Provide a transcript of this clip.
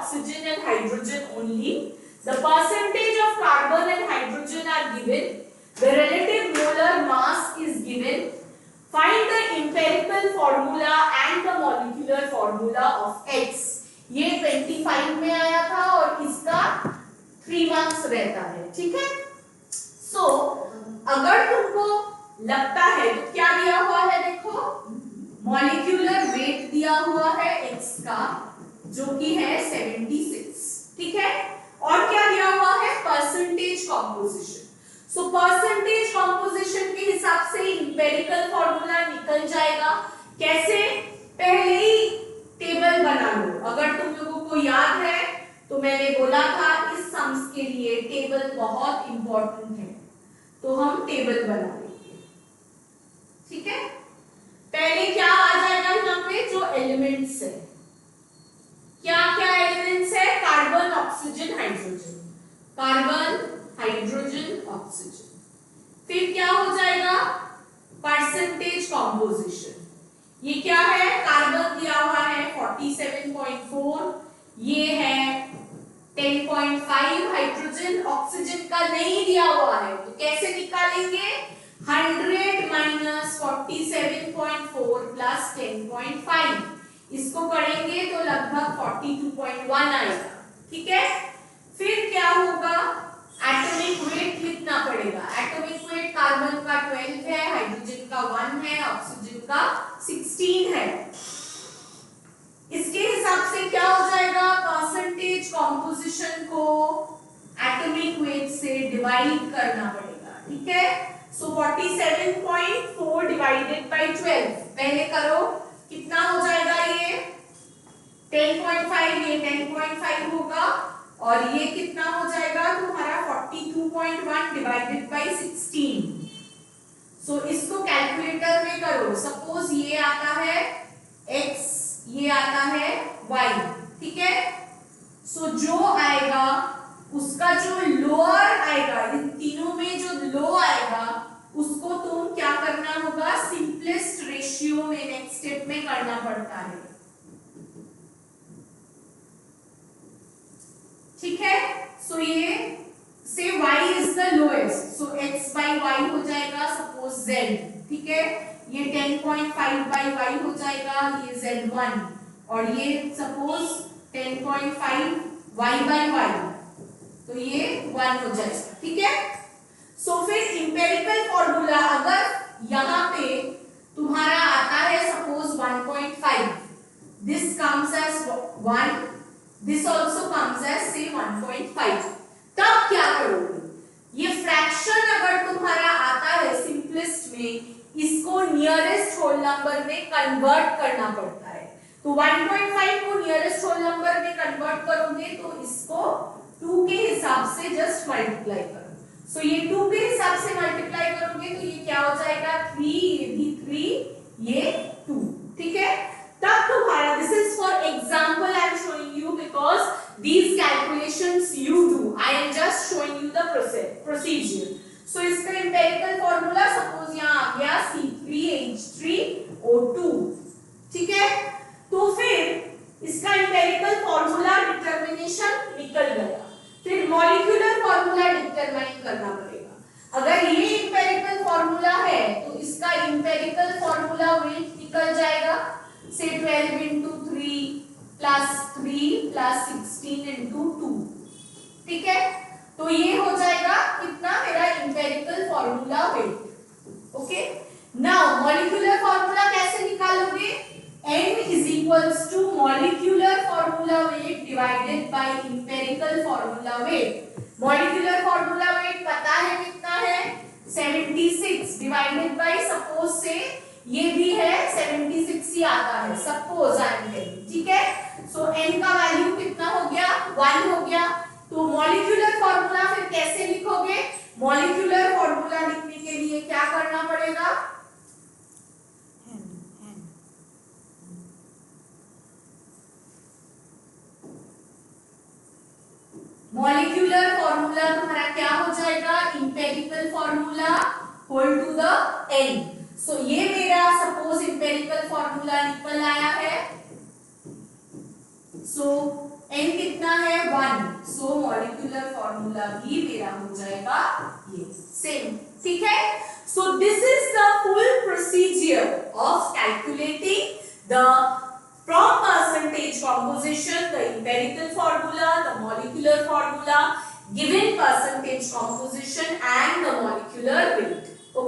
oxygen and hydrogen only. The percentage of carbon and hydrogen are given. The relative molar mass is given. Find the empirical formula and the molecular formula of X. ये 25 में आया था और इसका 3 marks रहता है, ठीक है। सो अगर तुमको लगता है तो क्या दिया हुआ है, देखो मॉलिक्यूलर वेट दिया हुआ है X का जो कि है 76, ठीक है, और क्या दिया हुआ है, percentage composition. So percentage composition के हिसाब से इंपेरिकल फॉर्मूला निकल जाएगा। कैसे, पहले ही टेबल बना लो। अगर तुम लोगों को याद है तो मैंने बोला था इस सम्स के लिए टेबल बहुत इंपॉर्टेंट है, तो हम टेबल बना लेंगे, ठीक है। पहले क्या आ जाएगा यहाँ पे, जो एलिमेंट्स है, क्या क्या एलिमेंट्स है, carbon oxygen hydrogen, carbon hydrogen oxygen. फिर क्या हो जाएगा, परसेंटेज कॉम्पोजिशन। ये क्या है, कार्बन दिया हुआ है 47.4, ये है 10.5, हाइड्रोजन ऑक्सीजन का नहीं दिया हुआ है, तो कैसे निकालेंगे, 100 माइनस 47.4 प्लस 10.5, इसको करेंगे तो लगभग 42.1 आएगा, ठीक है। फिर क्या होगा, एटॉमिक वेट लिखना पड़ेगा। एटॉमिक वेट कार्बन का 12 है, हाइड्रोजन का 1 है, ऑक्सीजन का 16 है। इसके हिसाब से क्या हो जाएगा, परसेंटेज कॉम्पोजिशन को एटॉमिक वेट से डिवाइड करना पड़ेगा, ठीक है। सो 47.4 डिवाइडेड बाय 12, पहले करो कितना हो जाएगा, ये 10.5, ये 10.5 होगा, और ये कितना हो जाएगा तुम्हारा 42.1 डिवाइडेड बाय 16। सो इसको कैलकुलेटर में करो। सपोज ये आता है x, ये आता है y, ठीक है। सो जो आएगा उसका जो लोअर आएगा, इन तीनों में जो लो आएगा उसको तुम क्या करना होगा, सिंपलेस्ट रेशियो में नेक्स्ट स्टेप में करना पड़ता है, ठीक है। सो ये से y is the lowest, so x by y हो जाएगा सपोज z, ठीक है। ये 10.5 by y हो जाएगा, ये z1, और ये सपोज 10.5 y by y, तो ये 1 हो जाएगा, ठीक है। सो फिर इंपेरिकल फॉर्मूला अगर यहाँ पे तुम्हारा आता है suppose 1.5, this comes as 1, this also comes as से 1.5, तब क्या करोगे, ये फ्रैक्शन अगर तुम्हारा आता है सिंपलेस्ट में, इसको नियरेस्ट होल नंबर में कन्वर्ट करना पड़ता है। तो 1.5 को नियरेस्ट होल नंबर में कन्वर्ट करोगे तो इसको 2 के हिसाब से जस्ट मल्टीप्लाई करो। सो ये 2 के हिसाब से मल्टीप्लाई करोगे तो ये क्या हो जाएगा, 3, ये भी 3, ये 2, ठीक है। तब तुम्हारा, this is for example I am showing you because these calculations you do, I am just showing you the procedure. So इसका empirical formula suppose यहाँ आ गया C3H3O2, ठीक है। तो फिर इसका empirical formula determination निकल गया, फिर molecular formula determine करना पड़ेगा। अगर ये empirical formula है तो इसका empirical formula weight निकल जाएगा, से 12 into 3 प्लस 3 प्लस 16 into 2, ठीक है। तो ये हो जाएगा कितना, मेरा empirical formula weight, okay. Now molecular formula कैसे निकालोगे, n is equals to molecular formula weight divided by empirical formula weight. Molecular formula weight पता है कितना है, 76 डिवाइडेड बाय सपोज से ये भी है 76 ही आता है, सपोज आई एम टेलिंग, ठीक है। सो n का वैल्यू कितना हो गया, 1 हो गया। तो मॉलिक्यूलर फॉर्मूला फिर कैसे लिखोगे, मॉलिक्यूलर फॉर्मूला लिखने के लिए क्या करना पड़ेगा, मॉलिक्यूलर फॉर्मूला तुम्हारा क्या हो जाएगा, empirical formula whole to the n। So ये मेरा सपोज इंपेरिकल फॉर्मूला निकल आया है। सो n कितना है 1, सो मॉलिक्यूलर फॉर्मूला भी मेरा हो जाएगा ये सेम, ठीक है। So this is the full procedure of calculating the from percentage composition, the empirical formula, the molecular formula, given percentage composition and the molecular weight.